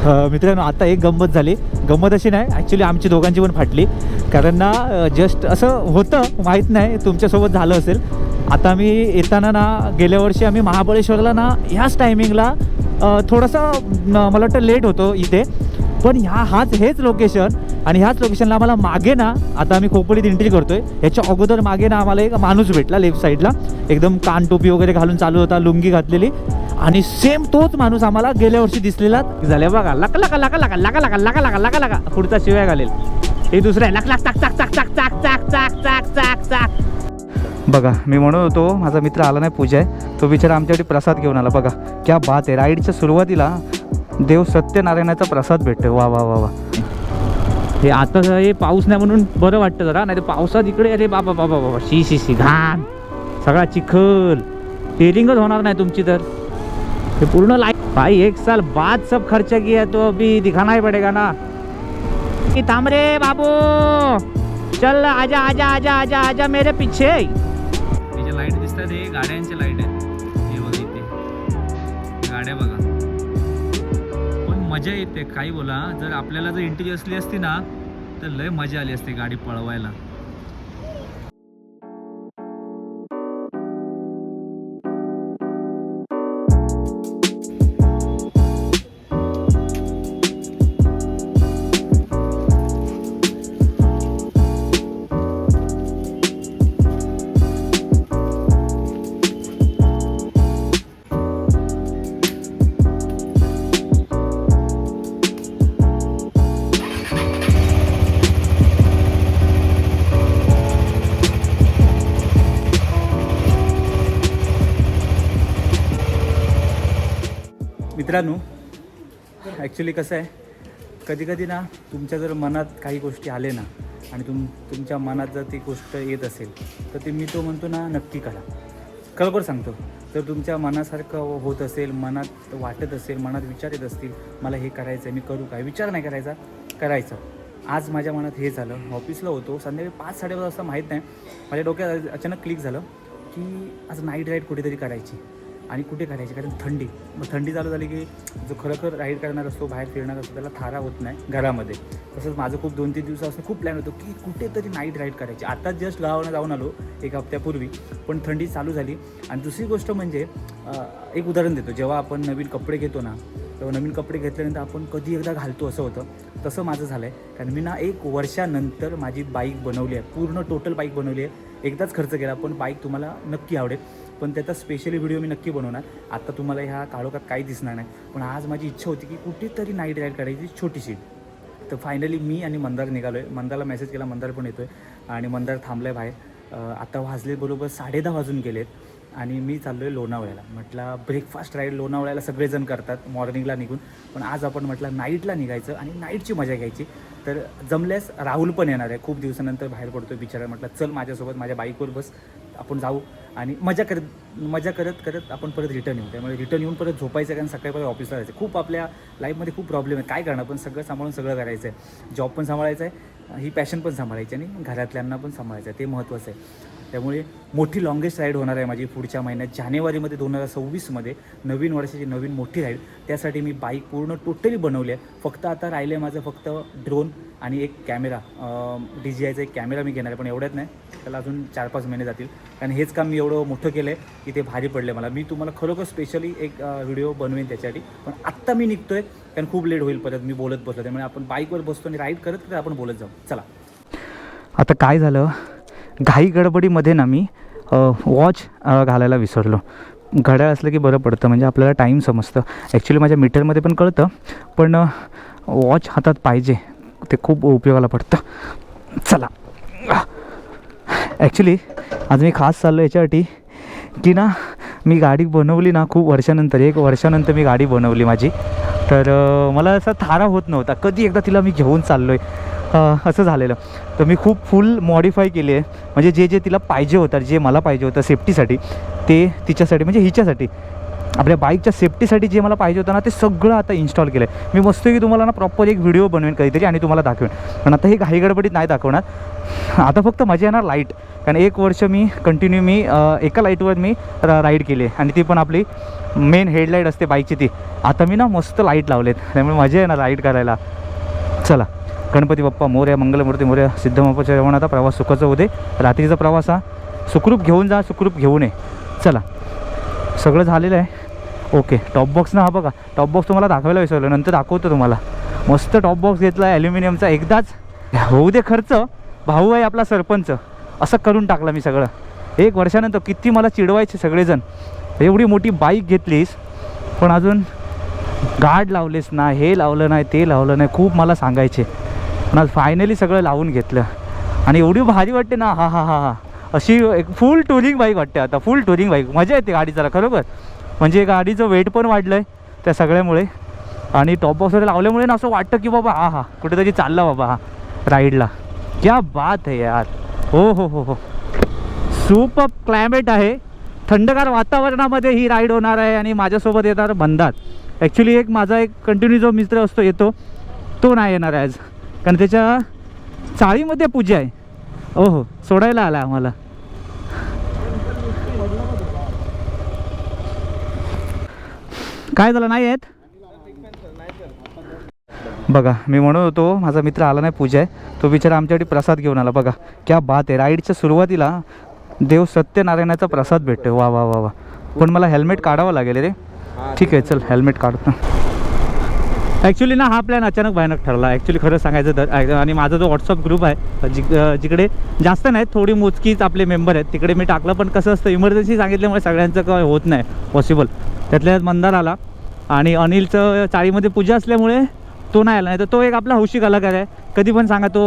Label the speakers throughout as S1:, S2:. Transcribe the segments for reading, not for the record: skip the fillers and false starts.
S1: मित्रांनो आता एक गंमत झाली. गंमत अशी नाही, ॲक्च्युली आमची दोघांची पण फाटली. कारण ना जस्ट असं होतं, माहीत नाही तुमच्यासोबत झालं असेल. आता मी येताना ना गेल्या वर्षी आम्ही महाबळेश्वरला ना ह्याच टायमिंगला थोडंसं मला वाटतं लेट होतो इथे. पण हेच लोकेशन आणि ह्याच लोकेशनला आम्हाला मागे ना, आता आम्ही खोपोलीत एंट्री करतोय, ह्याच्या अगोदर मागे ना आम्हाला एक माणूस भेटला लेफ्ट साईडला, एकदम कान टोपी वगैरे घालून चालू होता, लुंगी घातलेली. आणि सेम तोच माणूस आम्हाला गेल्या वर्षी दिसलेला. झाल्या बघा, लका लका लका लका लका लका लका लका लका लका पुढचा शिवाय घालेल. हे दुसरं आहे, लक लक चाक चाक चाक चाक चाक चाक चाक चाक चाक. बघा मी म्हणत होतो माझा मित्र आला नाही, पूजा आहे, तो बिचारा आमच्यासाठी प्रसाद घेऊन आला. बघा क्या बात आहे, राईडच्या सुरुवातीला देव सत्यनारायणाचा प्रसाद भेटतो. वा वा वा वा. हे आता हे पाऊस नाही म्हणून बरं वाटतं जरा, नाही तर पावसात इकडे अरे बाबा बाबा बाबा शी शी शी घाण, सगळा चिखल, टेरिंगच होणार नाही तुमची तर. हे पूर्ण लाईफ भाई 1 साल बाद सब खर्चा किया तो अभी दिखाना ही पड़ेगा ना. कि थांब रे बाबू, चल आजा आजा आजा आजा आजा मेरे पीछे. हे जे लाईट दिसतात हे गाड्यांचे लाईट आहेत. हे बघा इथे गाड्या बघा. पण मजा येते, काही बोला, जर आपल्याला जर एंट्री असली असती ना तर लय मजा आली असते गाडी पळवायला. मित्रांनो ॲक्च्युली कसं आहे, कधी कधी ना तुमच्या जर मनात काही गोष्टी आले ना आणि तुमच्या मनात जर ती गोष्ट येत असेल तर ते मी तो म्हणतो ना नक्की करा. खरोखर सांगतो, तर तुमच्या मनासारखं होत असेल, मनात वाटत असेल, मनात विचार येत असतील मला हे करायचं आहे, मी करू काय, विचार नाही करायचा, करायचं. आज माझ्या मनात हे झालं. ऑफिसला होतो, संध्याकाळी 5-5:30 वाजता, माहीत नाही माझ्या डोक्यात अचानक क्लिक झालं की आज नाईट राईड कुठेतरी करायची. आणि कुठे करायची, कारण थंडी. मग थंडी चालू झाली की जो खरोखर राईड करणार असतो, बाहेर फिरणार असतो, त्याला थारा होत नाही घरामध्ये. तसंच माझं खूप 2-3 दिवसापासून खूप प्लॅन होतो की कुठेतरी नाईट राईड करायची. आता जस्ट गावाला जाऊन आलो 1 हफ्त्यापूर्वी, पण थंडी चालू झाली. आणि दुसरी गोष्ट म्हणजे एक उदाहरण देतो, जेव्हा आपण नवीन कपडे घेतो ना, तेव्हा नवीन कपडे घेतल्यानंतर आपण कधी एकदा घालतो असं होतं. तसं माझं झालं आहे, कारण मी ना 1 वर्षानंतर माझी बाईक बनवली आहे, पूर्ण टोटल बाईक बनवली आहे. एकदाच खर्च केला, पण बाईक तुम्हाला नक्की आवडेल. पण त्याचा स्पेशली व्हिडिओ मी नक्की बनवणार. आता तुम्हाला ह्या काळोखात काही दिसणार नाही, पण आज माझी इच्छा होती की कुठेतरी नाईट राईड करायची छोटीशी. तर फायनली मी आणि मंदार निघालो आहे. मंदारला मेसेज केला, मंदार पण येतो आहे आणि मंदार थांबला आहे बाहेर. आता वाजले बरोबर 10:30 वाजून गेलेत आणि मी चाललो आहे लोणावळ्याला. म्हटलं ब्रेकफास्ट राईड लोणावळ्याला सगळेजण करतात मॉर्निंगला निघून, पण आज आपण म्हटलं नाईटला निघायचं आणि नाईटची मजा घ्यायची. तर जमल्यास राहुल पण येणार आहे, खूप दिवसानंतर बाहेर पडतो बिचारा. म्हटलं चल माझ्यासोबत, माझ्या बाईकवर बस, आपण जाऊ आणि मजा करत करत आपण परत रिटर्न येऊ. त्यामुळे रिटर्न येऊन परत झोपायचं, कारण सकाळी परत ऑफिसला जायचं. खूप आपल्या लाईफमध्ये खूप प्रॉब्लेम आहे, काय करणार, पण सगळं सांभाळून सगळं करायचं आहे. जॉब पण सांभाळायचं आहे, ही पॅशन पण सांभाळायची आणि घरातल्यांना पण सांभाळायचं आहे, ते महत्त्वाचं आहे. त्यामुळे मोठी लॉंगेस्ट राईड होणार आहे माझी पुढच्या महिन्यात जानेवारीमध्ये 2026मध्ये, नवीन वर्षाची नवीन मोठी राईड. त्यासाठी मी बाईक पूर्ण टोटली बनवली आहे. फक्त आता राहिलं आहे माझं फक्त ड्रोन आणि एक कॅमेरा, DJIचा एक कॅमेरा मी घेणार आहे, पण एवढ्यात नाही, त्याला अजून 4-5 महिने जातील. कारण हेच काम मी एवढं मोठं केलं आहे की ते भारी पडले मला. मी तुम्हाला खरोखर स्पेशली एक व्हिडिओ बनवेन त्याच्यासाठी, पण आत्ता मी निघतो आहे कारण खूप लेट होईल परत मी बोलत बसलो. त्यामुळे आपण बाईकवर बसतो आणि राईड करत करत आपण बोलत जाऊ. चला. आता काय झालं, घाई गडबडीमध्ये ना मी वॉच घालायला विसरलो. घड्याळ असलं की बरं पडतं, म्हणजे आपल्याला टाईम समजतं. ॲक्च्युली माझ्या मीटरमध्ये पण कळतं, पण वॉच हातात पाहिजे, ते खूप उपयोगाला पडतं. चला. ॲक्च्युली आज मी खास चाललो याच्यासाठी की ना मी गाडी बनवली ना खूप वर्षानंतर, 1 वर्षानंतर मी गाडी बनवली माझी. तर मला असा थारा होत नव्हता, कधी एकदा तिला मी घेऊन चाललो आहे असं झालेलं. तर मी खूप फुल मॉडिफाय केली आहे, म्हणजे जे जे तिला पाहिजे होतं, जे मला पाहिजे होतं सेफ्टीसाठी, ते तिच्यासाठी म्हणजे हिच्यासाठी आपल्या बाईकच्या सेफ्टीसाठी जे मला पाहिजे होतं ना ते सगळं आता इन्स्टॉल केलं आहे. मी मस्त की तुम्हाला ना प्रॉपर एक व्हिडिओ बनवेन कधीतरी आणि तुम्हाला दाखवेन. पण आता हे घाई गडबडीत नाही दाखवणार. आता फक्त मजा येणार लाईट, कारण 1 वर्ष मी कंटिन्यू एका लाईटवर मी राईड केली आहे आणि ती पण आपली मेन हेडलाईट असते बाईकची ती. आता मी ना मस्त लाईट लावलेत, त्यामुळे मजा येणार राईड करायला. चला, गणपती बाप्पा मोरया, मंगलमूर्ती मोरया, सिद्धमापाच्या जेवण. आता प्रवास सुखाचा होते. रात्रीचा प्रवास हा सुखरूप घेऊन जा, सुखरूप घेऊन ये. चला, सगळं झालेलं आहे. ओके, टॉप बॉक्स ना, हा बघा टॉप बॉक्स तुम्हाला दाखवायला विसरलो, नंतर दाखवतो तुम्हाला. मस्त टॉप बॉक्स घेतला आहे ॲल्युमिनियमचा. एकदाच होऊ दे खर्च, भाऊ आहे आपला सरपंच, असं करून टाकला मी सगळं. 1 वर्षानंतर किती मला चिडवायचे सगळेजण, एवढी मोठी बाईक घेतलीस पण अजून गार्ड लावलेस ना, हे लावलं नाही, ते लावलं नाही, खूप मला सांगायचे. पण आज फायनली सगळं लावून घेतलं आणि एवढी भारी वाटते ना. हा हा हा हा अशी एक फुल टुरिंग बाईक वाटते आता, फुल टुरिंग बाईक. मजा येते गाडी जरा खरोबर. म्हणजे गाडीचं वेट पण वाढलं आहे त्या सगळ्यामुळे आणि टॉप बॉक्स वगैरे लावल्यामुळे ना असं वाटतं की बाबा हा कुठेतरी चालला बाबा हा राईडला. क्या बात आहे यार. हो हो हो हो, सुपर क्लायमेट आहे. थंडगार वातावरणामध्ये ही राईड होणार आहे आणि माझ्यासोबत येणार बंधात. ॲक्च्युली माझा एक कंटिन्यू जो मित्र असतो येतो तो नाही येणार आज, कारण त्याच्या चाळीमध्ये पूजा आहे. हो, सोडायला आला आम्हाला. काय झालं नाही आहेत बघा. मी म्हणत होतो माझा मित्र आला नाही, पूजा आहे, तो बिचारा आमच्यासाठी प्रसाद घेऊन आला. बघा क्या बात आहे. राईडच्या सुरुवातीला देव सत्यनारायणाचा प्रसाद भेटतो. वा वा वा वा. पण मला हेल्मेट काढावं लागेल रे. ठीक आहे, चल हेल्मेट काढतो. ॲक्च्युली ना हा प्लॅन अचानक भयानक ठरला ॲक्च्युली खरं सांगायचं तर. आणि माझा जो व्हॉट्सअप ग्रुप आहे जिकडे जास्त नाहीत, थोडी मोजकीच आपले मेंबर आहेत, तिकडे मी टाकलं. पण कसं असतं, इमर्जन्सी सांगितल्यामुळे सगळ्यांचं काय होत नाही पॉसिबल. त्यातल्या मंदार आला आणि अनिलचं चाळीमध्ये पूजा असल्यामुळे तो नाही आला. नाही तर तो एक आपला हौशी कलाकार आहे, कधी पण सांगा तो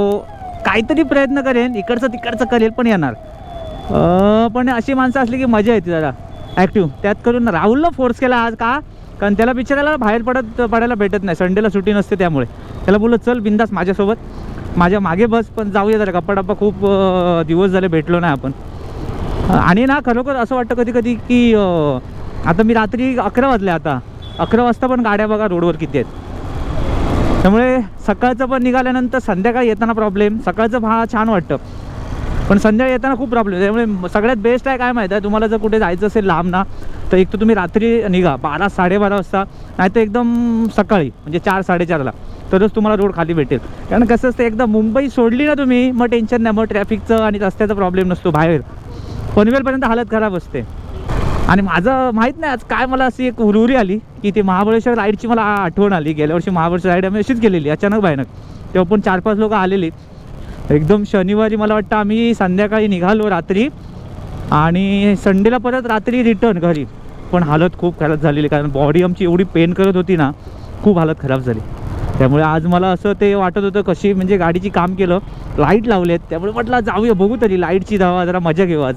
S1: काहीतरी प्रयत्न करेन, इकडचं तिकडचं करेल पण येणार. पण अशी माणसं असली की मजा येते जरा ॲक्टिव्ह. त्यात करून राहुलला फोर्स केला आज का, कारण त्याला बिचारायला बाहेर पडायला भेटत नाही, संडेला सुट्टी नसते. त्यामुळे त्याला बोललं चल बिंदास माझ्यासोबत, माझ्या मागे बस, पण जाऊया जरा गप्पा डप्पा, खूप दिवस झाले भेटलो नाही आपण. आणि ना खरोखर असं वाटतं कधी कधी की आता मी रात्री 11 वाजले, आता 11 वाजता पण गाड्या बघा रोडवर किती आहेत. त्यामुळे सकाळचं पण निघाल्यानंतर संध्याकाळी येताना प्रॉब्लेम. सकाळचं छान वाटतं पण संध्याकाळी येताना खूप प्रॉब्लेम. त्यामुळे सगळ्यात बेस्ट आहे काय माहीत आहे तुम्हाला, जर कुठे जायचं असेल लांब ना, तर एक तर तुम्ही रात्री निघा 12-12:30 वाजता, नाही तर एकदम सकाळी म्हणजे 4-4:30ला, तरच तुम्हाला रोड खाली भेटेल. कारण कसं असतं, एकदा मुंबई सोडली ना तुम्ही, मग टेन्शन नाही, मग ट्रॅफिकचं आणि रस्त्याचा प्रॉब्लेम नसतो. बाहेर पनवेलपर्यंत हालत खराब असते. आणि माझं माहीत नाही आज काय मला अशी एक हुरहुरी आली की ते महाबळेश्वर राईडची मला आठवण आली. गेल्या वर्षी महाबळेश्वर राईड आम्ही अशीच केलेली अचानक भयानक. तेव्हा पण 4-5 लोक आलेली एकदम शनिवारी. मला वाटतं आम्ही संध्याकाळी निघालो रात्री आणि संडेला परत रात्री रिटर्न घरी. पण हालत खूप खराब झालेली, कारण बॉडी आमची एवढी पेन करत होती ना, खूप हालत खराब झाली. त्यामुळे आज मला असं ते वाटत होतं कशी म्हणजे गाडीची काम केलं, लाईट लावलेत, त्यामुळे म्हटलं जाऊया बघू तरी लाईटची धावा, जरा मजा घेऊ आज.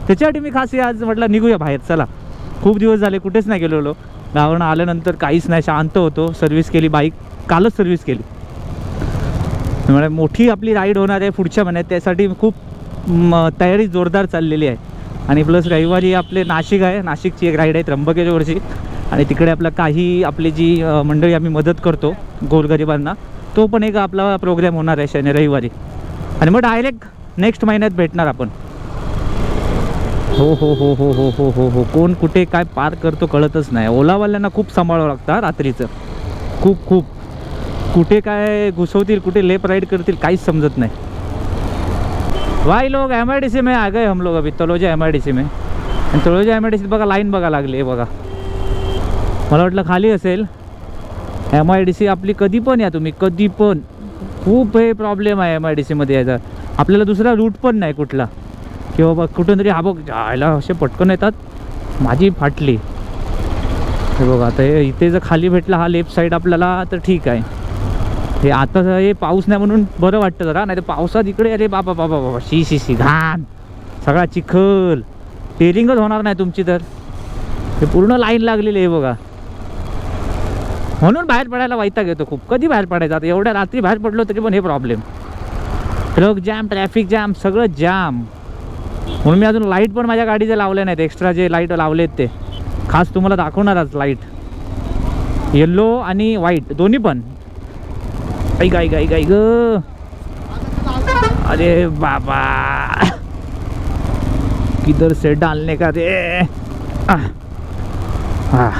S1: त्याच्यासाठी मी खास आज म्हटलं निघूया बाहेर. चला, खूप दिवस झाले कुठेच नाही गेलेलो. गावानं आल्यानंतर काहीच नाही, शांत होतो. सर्व्हिस केली बाईक, कालच सर्व्हिस केली. त्यामुळे मोठी आपली राईड होणार आहे पुढच्या महिन्यात, त्यासाठी खूप तयारी जोरदार चाललेली आहे. आणि प्लस रविवारी आपले नाशिक आहे, नाशिकची एक राईड आहे त्र्यंबकेश्वरची. आणि तिकडे आपला काही आपली जी मंडळी आम्ही मदत करतो गोरगरिबांना, तो पण एक आपला प्रोग्राम होणार आहे रविवारी. आणि मग डायरेक्ट नेक्स्ट महिन्यात भेटणार आपण. हो हो हो हो हो हो हो हो. कोण कुठे काय पार करतो कळतच नाही. ओलावाल्यांना खूप सांभाळावं लागतं रात्रीचं, खूप खूप. कुठे काय घुसवतील, कुठे लेप राईड करतील, काहीच समजत नाही. भाई लोग MIDC में आ गए हम लोग अभी, तलोजा MIDC में. आणि तलोजा MIDC बघा लाईन बघा लागली आहे बघा. मला वाटलं खाली असेल. MIDC आपली कधी पण या तुम्ही, कधी पण. खूप हे प्रॉब्लेम आहे MIDC मध्ये यायचा. आपल्याला दुसरा रूट पण नाही कुठला, की बाबा कुठून तरी हा बघ जायला असे पटकन येतात. माझी फाटली हे बघा. आता इथे जर खाली भेटला हा लेफ्ट साईड आपल्याला तर ठीक आहे. हे आता हे पाऊस नाही म्हणून बरं वाटतं जरा, नाही तर पावसात इकडे अरे बाबा बाबा बाबा शी घाण, सगळा चिखल, टेरिंगच होणार नाही तुमची तर. हे पूर्ण लाईन लागलेली आहे बघा. म्हणून बाहेर पडायला वैताग येतो खूप. कधी बाहेर पडायचं आता, एवढ्या रात्री बाहेर पडलो तरी पण हे problem, truck jam, traffic jam, सगळं जॅम. म्हणून मी अजून लाईट पण माझ्या गाडीचे लावले नाहीत, एक्स्ट्रा जे लाईट लावलेत ते. खास तुम्हाला दाखवणारच लाईट, येल्लो आणि व्हाईट दोन्ही पण. ऐक ऐक ऐक ऐक, अरे बाबा किधर से डालने का रे. हाँ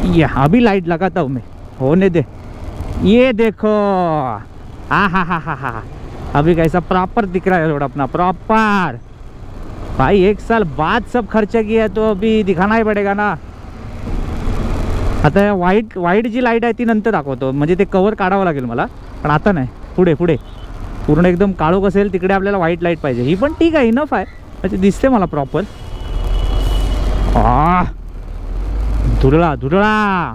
S1: ये अभी लाइट लगाता हूँ मैं, होने दे. ये देखो, हाँ हाँ हाँ हाँ हाँ, अभी कैसा प्रॉपर दिख रहा है रोड अपना, प्रॉपर. भाई 1 साल बाद सब खर्चा किया है तो अभी दिखाना ही पडेगा ना. आता व्हाईट जी लाईट आहे ती नंतर दाखवतो, म्हणजे ते कवर काढावं लागेल मला, पण आता नाही. पुढे पुढे पूर्ण एकदम काळोख असेल तिकडे आपल्याला व्हाईट लाईट पाहिजे. ही पण ठीक आहे, इनफ आहे, म्हणजे दिसते मला प्रॉपर. धुरळा धुरळा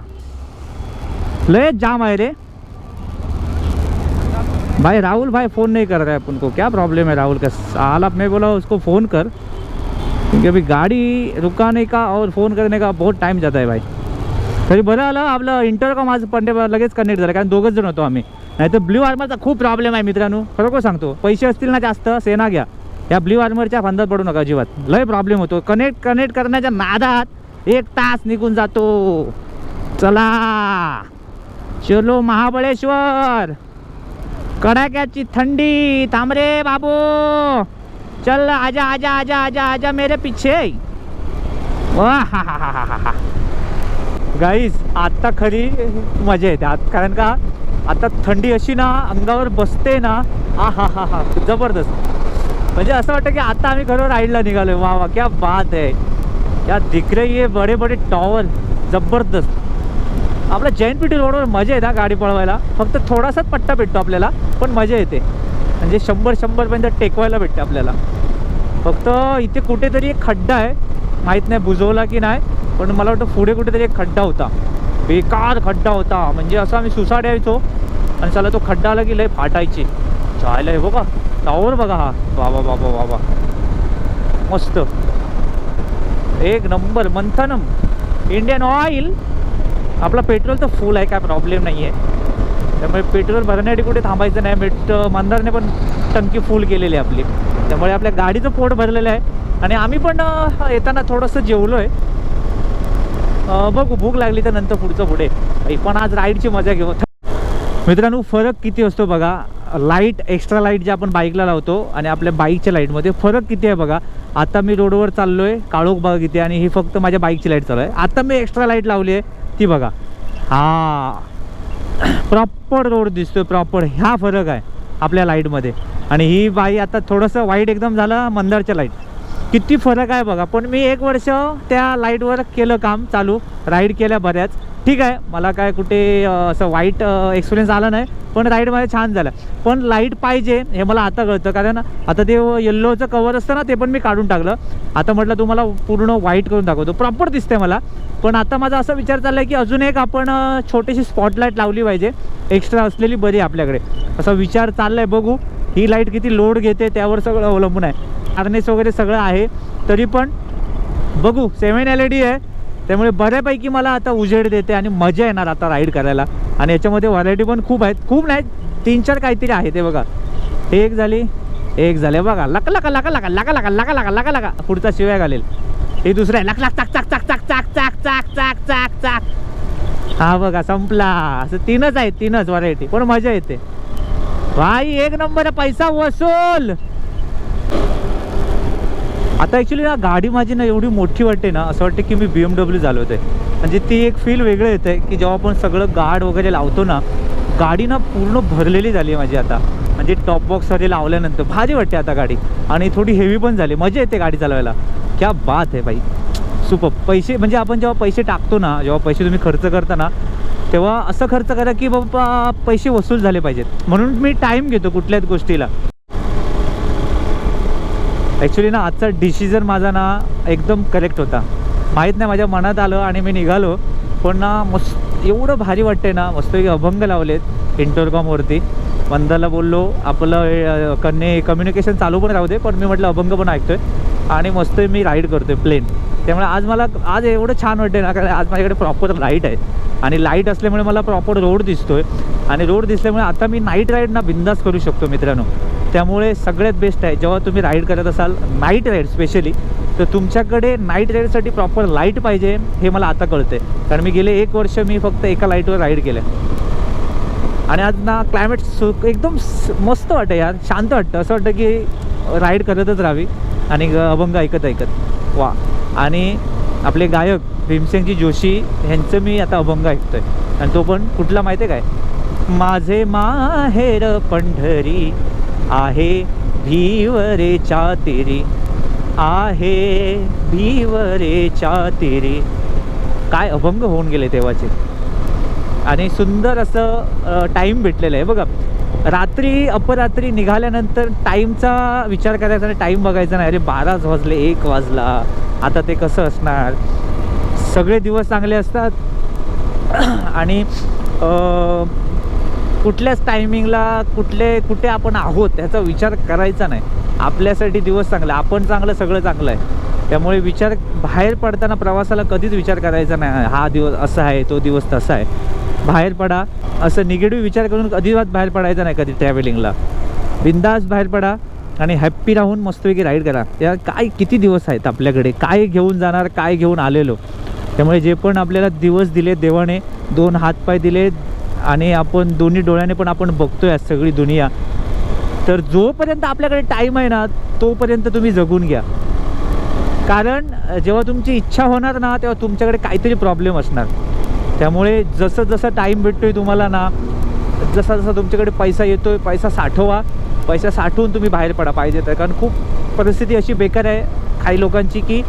S1: लय जाम है रे भाई. राहुल भाई फ़ोन नहीं कर रहा है अपन को, क्या प्रॉब्लम है राहुल का साला. मैं बोला उसको फ़ोन कर, क्योंकि अभी गाड़ी रुकाने का और फ़ोन करने का बहुत टाइम जाता है भाई. तरी बरं आलं आपलं इंटरकॉम आज पंडे लगेच कनेक्ट झालं, कारण 2च जण होतो आम्ही. नाही तर ब्ल्यू आर्मरचा खूप प्रॉब्लेम आहे मित्रांनो, खरोखर सांगतो. पैसे असतील ना जास्त सेना घ्या, या ब्ल्यू आर्मरच्या फंदात पडू नका अजिबात, लय प्रॉब्लेम होतो. कनेक्ट करण्याच्या नादात 1 तास निघून जातो. चला चलो महाबळेश्वर, कडाक्याची थंडी. थांब रे बाबू, चल आजा आजा आजा आजा आजा मेरे पीछे. वाह हा हा हा हा हा. गाईस आत्ता खरी मजा येते आत, कारण का आता थंडी अशी ना अंगावर बसते ना, हा हा हा हा जबरदस्त. म्हणजे असं वाटतं की आता आम्ही खरं राईडला निघालोय. वा वा क्या बात आहे. या दिख रही है बडे बडे टॉवर, जबरदस्त. आपल्या जैन पेठी रोडवर मजा येते गाडी पळवायला, फक्त थोडासाच पट्टा भेटतो आपल्याला, पण मजा येते. म्हणजे 100-100पर्यंत टेकवायला भेटते आपल्याला. फक्त इथे कुठेतरी एक खड्डा आहे, माहीत नाही बुजवला की नाही, पण मला वाटतं पुढे कुठेतरी एक खड्डा होता, बेकार खड्डा होता. म्हणजे असं आम्ही सुसाट यायचो आणि चला तो खड्डा आला की लय फाटायची. चायला हे बघा टॉवर बघा, हा बाबा बाबा बाबा मस्त एक नंबर. मंथनम इंडियन ऑइल. आपला पेट्रोल तर फुल आहे, काय प्रॉब्लेम नाही आहे. त्यामुळे पेट्रोल भरण्यासाठी कुठे थांबायचं नाही. मंदारने पण टंकी फुल केलेली आहे आपली, त्यामुळे आपल्या गाडीचं पोट भरलेलं आहे. आणि आम्ही पण येताना थोडंसं जेवलो आहे. बघू भूक लागली तर नंतर पुढे. पण आज राईडची मजा घेऊ. मित्रांनो फरक किती असतो बघा, लाईट एक्स्ट्रा लाईट जे आपण बाईकला लावतो आणि आपल्या बाईकच्या लाईटमध्ये फरक किती आहे बघा. आता मी रोडवर चाललो आहे, काळोख बघा किती, आणि ही फक्त माझ्या बाईकची लाईट चालू आहे. आता मी एक्स्ट्रा लाईट लावली आहे ती बघा, हा प्रॉपर रोड दिसतोय प्रॉपर. ह्या फरक आहे आपल्या लाईटमध्ये. आणि ही बाई आता थोडंसं वाईट एकदम झालं मंदारच्या लाईट, किती फरक आहे बघा. पण मी 1 वर्ष त्या लाईटवर केलं काम चालू, राईड केल्या बऱ्याच. ठीक आहे, मला काय कुठे असं वाईट एक्सपिरियन्स आला नाही, पण राईडमध्ये छान झालं. पण लाईट पाहिजे हे मला आता कळतं, कारण आता ते येल्लोचं कवर असतं ना ते पण मी काढून टाकलं. आता म्हटलं तुम्हाला पूर्ण व्हाईट करून दाखवतो, प्रॉपर दिसते मला. पण आता माझा असा विचार चालला आहे की अजून एक आपण छोटीशी स्पॉटलाईट लावली पाहिजे, एक्स्ट्रा असलेली बरी आपल्याकडे, असा विचार चालला आहे. बघू ही लाईट किती लोड घेते त्यावर सगळं अवलंबून आहे. हार्नेस वगैरे सगळं आहे, तरी पण बघू. 7 LED आहे, त्यामुळे बऱ्यापैकी मला आता उजेड देते आणि मजा येणार आता राईड करायला. आणि याच्यामध्ये व्हरायटी पण खूप आहेत, खूप नाही 3-4 काहीतरी आहे. ते बघा, एक झाले बघा, लका लका लका लका लका लका लका लका लका लका पुढचा शिवाय घालेल. हे दुसरं आहे, लक लक चाक चाक चाक चाक चाक चाक चाक चाक चाक चाक. हा बघा संपला. असं 3च आहेत, 3च व्हरायटी, पण मजा येते भाई. एक नंबर पैसा वसूल. आता ॲक्च्युली ना गाडी माझी ना एवढी मोठी वाटते ना, असं वाटते की मी BMW चालवत आहे. म्हणजे ती एक फील वेगळं येतं आहे की जेव्हा आपण सगळं गार्ड वगैरे लावतो ना, गाडी ना पूर्ण भरलेली झाली आहे माझी आता. म्हणजे टॉप बॉक्स वगैरे लावल्यानंतर भारी वाटते आता गाडी, आणि थोडी हेवी पण झाली, मजा येते गाडी चालवायला. क्या बात आहे भाई, सुपर. पैसे म्हणजे आपण जेव्हा पैसे टाकतो ना, जेव्हा पैसे तुम्ही खर्च करता ना, तेव्हा असं खर्च करा की बाबा पैसे वसूल झाले पाहिजेत. म्हणून मी टाईम घेतो कुठल्याच गोष्टीला. ॲक्च्युली ना आजचा डिसिजन माझा ना एकदम करेक्ट होता. माहीत नाही माझ्या मनात आलं आणि मी निघालो. पण ना मस्त एवढं भारी वाटते ना, मस्त अभंग लावलेत इंटरकॉमवरती. वंदाला बोललो आपलं कम्युनिकेशन चालू पण राहू दे, पण मी म्हटलं अभंग पण ऐकतोय आणि मस्त मी राईड करतोय प्लेन. त्यामुळे आज एवढं छान वाटते ना, कारण आज माझ्याकडे प्रॉपर लाईट आहे आणि लाईट असल्यामुळे मला प्रॉपर रोड दिसतोय. आणि रोड दिसल्यामुळे आता मी नाईट राईड ना बिंदास करू शकतो मित्रांनो. त्यामुळे सगळ्यात बेस्ट आहे जेव्हा तुम्ही राईड करत असाल, नाईट राईड स्पेशली,
S2: तर तुमच्याकडे नाईट राईडसाठी प्रॉपर लाईट पाहिजे हे मला आता कळते. कारण मी गेले 1 वर्ष मी फक्त एका लाईटवर राईड केलं आणि आज ना क्लायमेट एकदम मस्त वाटतं यार, शांत वाटतं. असं वाटतं की राईड करतच राहावी आणि अभंग ऐकत ऐकत वा. आणि आपले गायक भीमसेनजी जोशी ह्यांचं मी आता अभंग ऐकतोय आणि तो पण कुठला माहिती आहे काय? माझे माहेर पंढरी आहे भीवरेच्या तेरी, आहे भीवरेच्या तेरी. काय अभंग होऊन गेले तेव्हाचे. आणि सुंदर असं टाईम भेटलेलं आहे बघा. रात्री अपरात्री निघाल्यानंतर टाईमचा विचार करायचा नाही, टाईम बघायचा नाही. अरे 12 वाजले, 1 वाजला, आता ते कसं असणार. सगळे दिवस चांगले असतात आणि कुठल्याच टायमिंगला कुठे आपण आहोत ह्याचा विचार करायचा नाही. आपल्यासाठी दिवस चांगला, आपण चांगलं, सगळं चांगलं आहे. त्यामुळे विचार बाहेर पडताना प्रवासाला कधीच विचार करायचा नाही, हा दिवस असा आहे, तो दिवस तसा आहे. बाहेर पडा, असं निगेटिव्ह विचार करून अजिबात बाहेर पडायचा नाही कधी. ट्रॅव्हलिंगला बिंदास बाहेर पडा आणि हॅप्पी राहून मस्तपैकी राईड करा. या काय किती दिवस आहेत आपल्याकडे, काय घेऊन जाणार, काय घेऊन आलेलो. त्यामुळे जे पण आपल्याला दिवस दिले देवाने, 2 हातपाय दिले आणि आपण दोन्ही डोळ्याने पण आपण बघतोय आज सगळी दुनिया. तर जोपर्यंत आपल्याकडे टाईम आहे ना तोपर्यंत तुम्ही जगून घ्या. कारण जेव्हा तुमची इच्छा होणार ना तेव्हा तुमच्याकडे काहीतरी प्रॉब्लेम असणार. त्यामुळे जसं जसं टाईम भेटतोय तुम्हाला ना, जसा जसा तुमच्याकडे पैसा येतोय पैसा साठवा. पैसा साठवून तुम्ही बाहेर पडा पाहिजे तर. कारण खूप परिस्थिती अशी बेकार आहे काही लोकांची की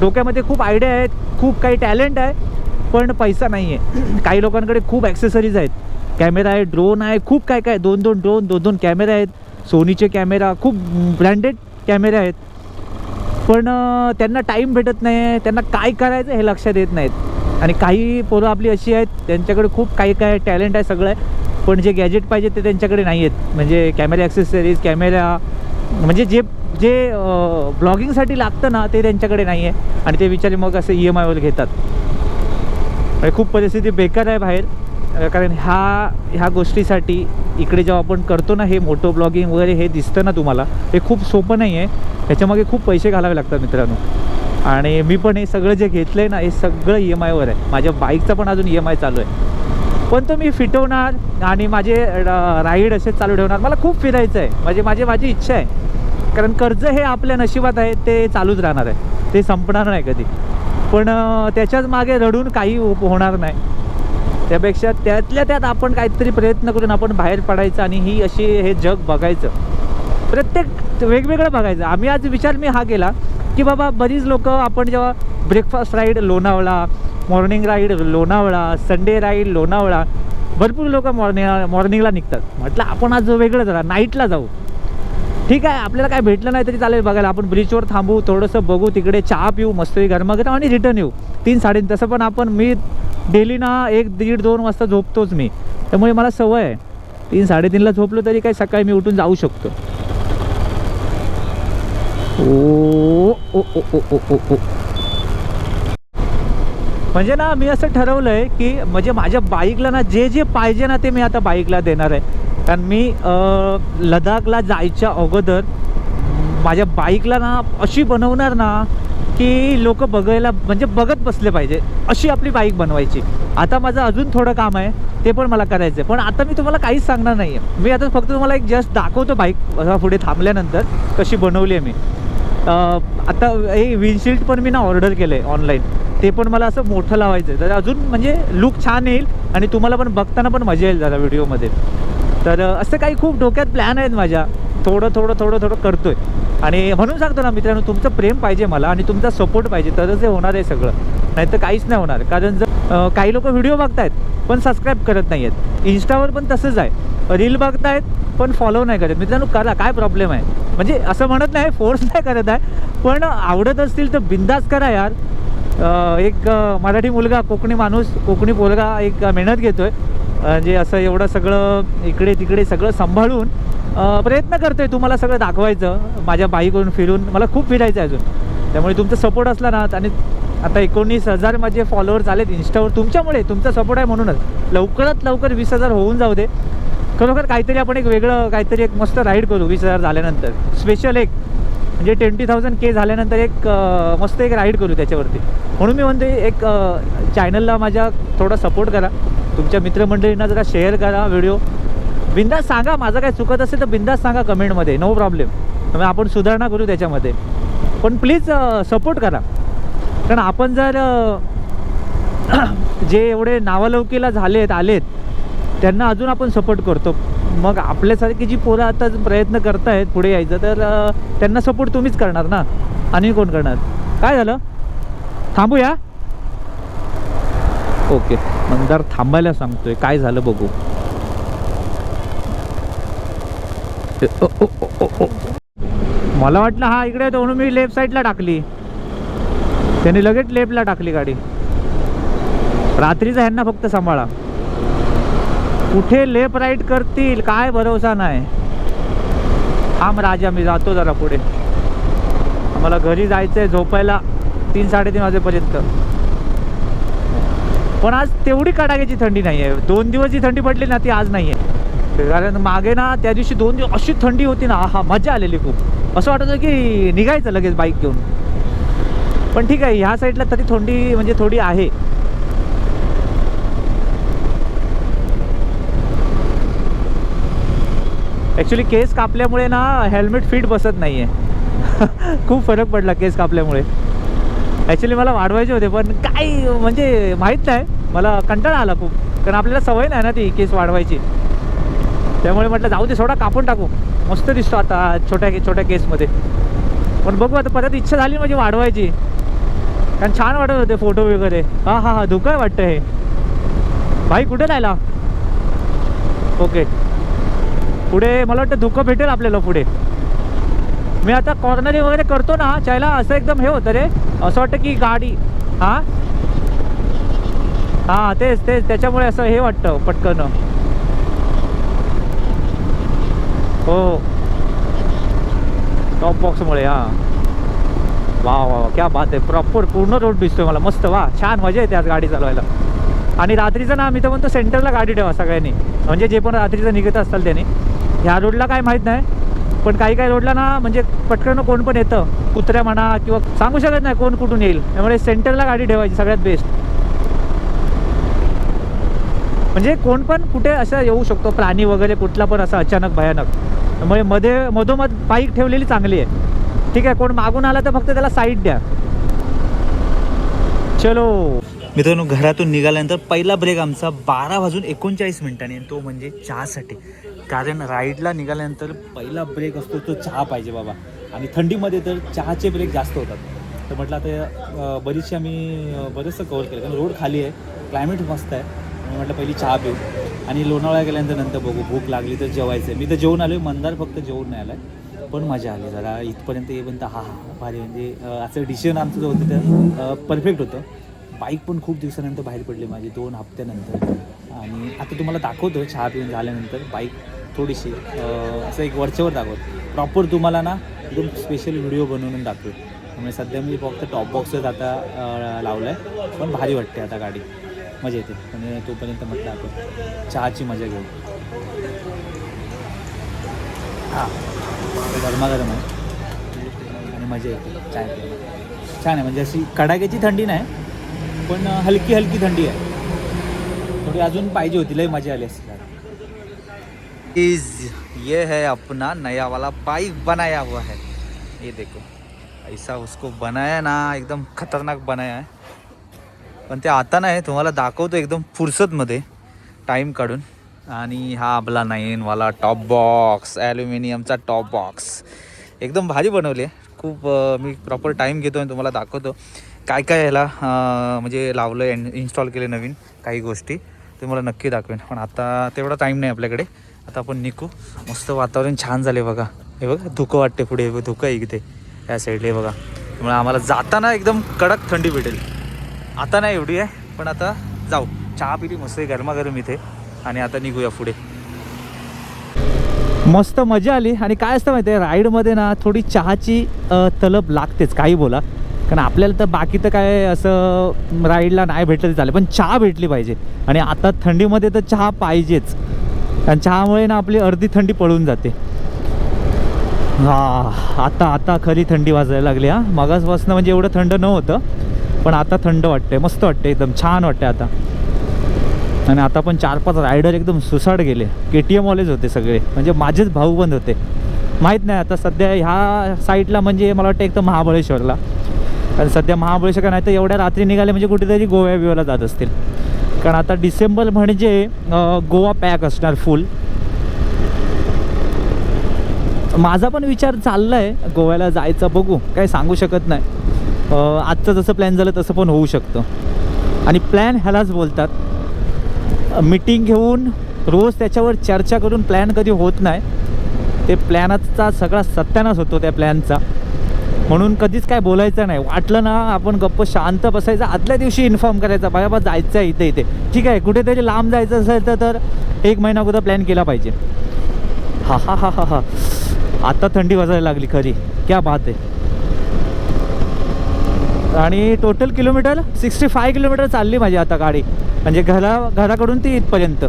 S2: डोक्यामध्ये खूप आयडिया आहेत, खूप काही टॅलेंट आहे पण पैसा नाही आहे. काही लोकांकडे खूप ॲक्सेसरीज आहेत, कॅमेरा आहे, ड्रोन आहे, खूप काय काय, 2-2 ड्रोन, 2-2 कॅमेरे आहेत, सोनीचे कॅमेरा, खूप ब्रँडेड कॅमेरे आहेत. पण त्यांना टाईम भेटत नाही, त्यांना काय करायचं हे लक्षात येत नाहीत. आणि काही पोरं आपली अशी आहेत त्यांच्याकडे खूप काही काय टॅलेंट आहे, सगळं आहे, पण जे गॅजेट पाहिजे ते त्यांच्याकडे नाही आहेत. म्हणजे कॅमेरा ॲक्सेसरीज, कॅमेरा म्हणजे जे जे ब्लॉगिंगसाठी लागतं ना ते त्यांच्याकडे नाही आहे. आणि ते विचारे मग असं EMIवर घेतात. खूप परिस्थिती बेकार आहे बाहेर. कारण ह्या गोष्टीसाठी इकडे जेव्हा आपण करतो ना हे मोटो ब्लॉगिंग वगैरे हे दिसतं ना तुम्हाला, हे खूप सोपं नाही आहे. ह्याच्यामागे खूप पैसे घालावे लागतात मित्रांनो. आणि मी पण हे सगळं जे घेतलं आहे ना हे सगळं EMIवर आहे. माझ्या बाईकचा पण अजून EMI चालू आहे. पण तो मी फिटवणार आणि माझे राईड असेच चालू ठेवणार. मला खूप फिरायचं आहे, माझी इच्छा आहे. कारण कर्ज हे आपल्या नशिबात आहे, ते चालूच राहणार आहे, ते संपणार नाही कधी. पण त्याच्याच मागे रडून काही होणार नाही. त्यापेक्षा त्यातल्या त्यात आपण काहीतरी प्रयत्न करून आपण बाहेर पडायचं आणि हे जग बघायचं. प्रत्येक वेगवेगळं बघायचं. आज विचार मी हा केला की बाबा बरीच लोक आपण जेव्हा breakfast ride Lonavala, morning ride Lonavala, Sunday ride Lonavala, भरपूर लोक मॉर्निंगला निघतात. म्हटलं आपण आज वेगळं जरा नाईटला जाऊ. ठीक आहे, आपल्याला काय भेटलं नाही तरी चालेल बघायला. आपण ब्रिजवर थांबू, थोडंसं बघू, तिकडे चहा पिऊ मस्तपैकी गरमागरम आणि रिटर्न येऊ 3-3:30. तसं पण मी डेली ना 1-1:30-2 वाजता झोपतोच मी. त्यामुळे मला सवय आहे. 3-3:30ला झोपलो तरी काय सकाळी मी उठून जाऊ शकतो. ओ ओ ओ ओ ओ ओ ओ म्हणजे ना मी असं ठरवलं आहे की म्हणजे माझ्या बाईकला ना जे पाहिजे ना ते मी आता बाईकला देणार आहे. कारण मी लडाखला जायच्या अगोदर माझ्या बाईकला ना अशी बनवणार ना की लोक बघायला म्हणजे बघत बसले पाहिजे अशी आपली बाईक बनवायची. आता माझं अजून थोडं काम आहे, ते पण मला करायचं आहे. पण आता मी तुम्हाला काहीच सांगणार नाही आहे. मी आता फक्त तुम्हाला एक जस्ट दाखवतो बाईक पुढे थांबल्यानंतर कशी बनवली आहे मी. आता हे विंडशील्ड पण मी ना ऑर्डर केलं आहे ऑनलाईन. ते पण मला असं मोठं लावायचं आहे तर अजून म्हणजे लुक छान येईल आणि तुम्हाला पण बघताना पण मजा येईल जरा व्हिडिओमध्ये. तर असं काही खूप डोक्यात प्लॅन आहेत माझ्या. थोडं करतो आहे. आणि म्हणून सांगतो ना मित्रांनो, तुमचं प्रेम पाहिजे मला आणि तुमचा सपोर्ट पाहिजे तरच हे होणार आहे सगळं, नाही तर काहीच नाही होणार. कारण जर काही लोक व्हिडिओ बघतायत पण सबस्क्राईब करत नाही आहेत. इंस्टावर पण तसंच आहे, रील बघतायत पण फॉलो नाही करत. मित्रांनो करा, काय प्रॉब्लेम आहे. म्हणजे असं म्हणत नाही, फोर्स नाही करत आहे, पण आवडत असतील तर बिंदास करा यार. एक मराठी मुलगा, कोकणी माणूस, कोकणी पोरगा एक मेहनत घेतो आहे. म्हणजे असं एवढं सगळं इकडे तिकडे सगळं सांभाळून प्रयत्न करतो आहे तुम्हाला सगळं दाखवायचं. माझ्या बाईकवरून फिरून मला खूप फिरायचं आहे अजून. त्यामुळे तुमचा सपोर्ट असला ना, आणि आता 19,000 माझे फॉलोअर्स आलेत इंस्टावर तुमच्यामुळे. तुमचा सपोर्ट आहे म्हणूनच. लवकरात लवकर 20,000 होऊन जाऊ दे. खरोखर काहीतरी आपण एक वेगळं काहीतरी एक मस्त राईड करू 20,000 झाल्यानंतर. स्पेशल एक म्हणजे 20,000 के झाल्यानंतर एक मस्त एक राईड करू त्याच्यावरती. म्हणून मी म्हणते एक चॅनलला माझ्या थोडा सपोर्ट करा, तुमच्या मित्रमंडळींना जरा शेअर करा व्हिडिओ. बिंदास सांगा, माझं काय चुकत असेल तर बिंदास सांगा कमेंटमध्ये, नो प्रॉब्लेम. मग आपण सुधारणा करू त्याच्यामध्ये. पण प्लीज सपोर्ट करा, कारण आपण जर जे एवढे नावालौकीला आलेत त्यांना अजून आपण सपोर्ट करतो, मग आपल्यासारखी जी पोरं आता प्रयत्न करत आहेत पुढे यायचं, तर त्यांना सपोर्ट तुम्हीच करणार ना, आणि कोण करणार. काय झालं, थांबूया? ओके, मग जर थांबायला सांगतोय, काय झालं बघू. मला वाटलं हा इकडे आहे, म्हणून मी लेफ्ट साईडला टाकली, त्यांनी लगेच लेफ्टला टाकली गाडी. रात्रीचा ह्यांना फक्त सांभाळा, कुठे लेफ्ट राईट करतील काय भरोसा नाही. थांब राजा, मी जातो जरा पुढे, आम्हाला घरी जायचं आहे झोपायला 3-3:30 वाजेपर्यंत. पण आज तेवढी कडाक्याची थंडी नाही आहे. 2 दिवस जी थंडी पडली ना ती आज नाही आहे, कारण मागे ना त्या दिवशी 2 दिवस अशी थंडी होती ना, हा मजा आलेली खूप. असं वाटत होतं की निघायचं लगेच बाईक घेऊन. पण ठीक आहे, ह्या साईडला तरी थंडी म्हणजे थोडी आहे. ॲक्च्युली केस कापल्यामुळे ना हेल्मेट फिट बसत नाही आहे. खूप फरक पडला केस कापल्यामुळे. ॲक्च्युली मला वाढवायचे होते, पण काय म्हणजे माहीत नाही, मला कंटाळा आला खूप, कारण आपल्याला सवय नाही ना ती केस वाढवायची. त्यामुळे म्हटलं जाऊ दे, थोडा कापून टाकू, मस्त दिसतो आता छोट्या केसमध्ये. पण बघू आता, परत इच्छा झाली म्हणजे वाढवायची, कारण छान वाटत होते फोटो वगैरे. हा धुकं वाटतं हे. भाई कुठे राहिला? ओके, पुढे मला वाटतं धुकं भेटेल आपल्याला पुढे. मी आता कॉर्नरिंग वगैरे करतो ना चायला, असं एकदम हे होतं रे, असं वाटतं की गाडी हां तेच त्याच्यामुळे असं हे वाटतं पटकन. हो, टॉप बॉक्समुळे. वा क्या बात आहे, प्रॉपर पूर्ण रोड दिसतोय मला, मस्त. वा, छान, मजा येते आज गाडी चालवायला. आणि रात्रीचं ना मी तर म्हणतो सेंटरला गाडी ठेवा सगळ्यांनी, म्हणजे जे पण रात्रीचं निघत असताल त्याने. ह्या रोडला काय माहीत नाही, पण काही रोडला ना म्हणजे पटकन कोण पण येतं, कुत्र्या म्हणा किंवा सांगू शकत नाही कोण कुठून येईल, त्यामुळे सेंटरला गाडी ठेवायची सगळ्यात बेस्ट. म्हणजे कोण पण कुठे असं येऊ शकतो, प्राणी वगैरे कुठला पण असं अचानक भयानक. त्यामुळे मधोमध बाईक ठेवलेली चांगली आहे. ठीक आहे, कोण मागून आला तर फक्त त्याला साईड द्या. चलो मित्रांनो, घरातून निघाल्यानंतर पहिला ब्रेक आमचा 12:39 आणि तो म्हणजे चहासाठी. कारण राईडला निघाल्यानंतर पहिला ब्रेक असतो तो चहा पाहिजे बाबा. आणि थंडीमध्ये तर चहाचे ब्रेक जास्त होतात. तर म्हटलं आता बरीचशी आम्ही बरंचसं कव्हर केलं, कारण रोड खाली आहे, क्लायमेट मस्त आहे. म्हटलं पहिली चहा पिऊ, आणि लोणावळा गेल्यानंतर नंतर बघू, भूक लागली तर जेवायचं आहे. मी तर जेवून आलो आहे, मंदार फक्त जेवून नाही आला आहे, पण मजा आली जरा इथपर्यंत येईपर्यंत. भारी, म्हणजे असं डिसिजन आमचं जो होतं ते परफेक्ट होतं. बाईक पण खूप दिवसानंतर बाहेर पडली माझी, 2 हफ्त्यानंतर. आणि आता तुम्हाला दाखवतो चहा पिऊन झाल्यानंतर बाईक थोडीशी असं एक वरच्यावर दाखवतो. प्रॉपर तुम्हाला ना एकदम स्पेशल व्हिडिओ बनवून दाखवेल. त्यामुळे सध्या मी फक्त टॉप बॉक्सच आता लावला आहे, पण भारी वाटते आता गाडी, मजा येते. म्हणजे तोपर्यंत म्हटलं आपण चहाची मजा घेऊ. गरमागरम आहे आणि मजा येते चाय प्यायला. छान आहे, म्हणजे अशी कडाक्याची थंडी नाही, पण हलकी थंडी आहे. थोडी अजून पाहिजे होती, लय मजा आली असती. ये है अपना नया वाला बाइक बनाया हुआ है, ये देखो ऐसा उसको बनाया ना, एकदम खतरनाक बनाया है. पण ते आता नाही, तुम्हाला दाखवतो एकदम फुरसतमध्ये टाईम काढून. आणि हा आपला 9वाला टॉप बॉक्स, ॲल्युमिनियमचा टॉप बॉक्स, एकदम भारी बनवली आहे. खूप मी प्रॉपर टाईम घेतो आणि तुम्हाला दाखवतो काय याला म्हणजे लावलं आहे, इन्स्टॉल केले नवीन काही गोष्टी, ते मला नक्की दाखवेन. पण आता तेवढा टाईम नाही आपल्याकडे. आता आपण निघू. मस्त वातावरण छान झाले बघा. हे बघा धुकं वाटते पुढे, धुकं आहे इथे या साईडला, हे बघा. त्यामुळे आम्हाला जाताना एकदम कडक थंडी भेटेल. आता नाही एवढी आहे, पण आता जाऊ. चहा पिली मस्त गरमागरम इथे, आणि आता निघूया पुढे. मस्त मजा आली. आणि काय असतं माहिती आहे, राईडमध्ये ना थोडी चहाची तलब लागतेच, काही बोला, कारण आपल्याला तर बाकी तर काय असं राईडला नाही भेटलं तरी चालेल, पण चहा भेटली पाहिजे. आणि आता थंडीमध्ये तर चहा पाहिजेच, कारण चहामुळे ना आपली अर्धी थंडी पळून जाते. आता खरी थंडी वाजायला लागली हा. मगासपासून म्हणजे एवढं थंड नव्हतं, पण आता थंड वाटतंय, मस्त वाटतंय, एकदम छान वाटतंय आता. आणि आता पण 4-5 रायडर एकदम सुसाट गेले. KTM वालेच होते सगळे, म्हणजे माझेच भाऊबंद होते. माहीत नाही आता सध्या ह्या साईडला म्हणजे मला वाटतं एक तर महाबळेश्वरला, कारण सध्या महाबळेश्वर नाही तर एवढ्या रात्री निघाले म्हणजे कुठेतरी गोव्या बिव्याला जात असतील. कारण आता डिसेंबर म्हणजे गोवा पॅक असणार फुल. माझा पण विचार चालला आहे गोव्याला जायचा, बघू, काही सांगू शकत नाही. आजचं जसं प्लॅन झालं तसं पण होऊ शकतं. आणि प्लॅन ह्यालाच बोलतात, मीटिंग घेऊन रोज त्याच्यावर चर्चा करून प्लॅन कधी होत नाही. ते प्लॅनचा सगळा सत्यानाश होतो त्या प्लॅनचा. म्हणून कधीच काय बोलायचं नाही. वाटलं ना आपण गप्प शांत बसायचं, आदल्या दिवशी इन्फॉर्म करायचा, बाबा जायचं आहे इथे इथे, ठीक आहे. कुठेतरी लांब जायचं असेल तर 1 महिना अगोदर प्लॅन केला पाहिजे. हा हा हा हा हा आता थंडी वाजायला लागली खरी, क्या बात आहे. आणि टोटल किलोमीटर 65 किलोमीटर चालली माझी आता गाडी, म्हणजे घराकडून ती इथपर्यंत.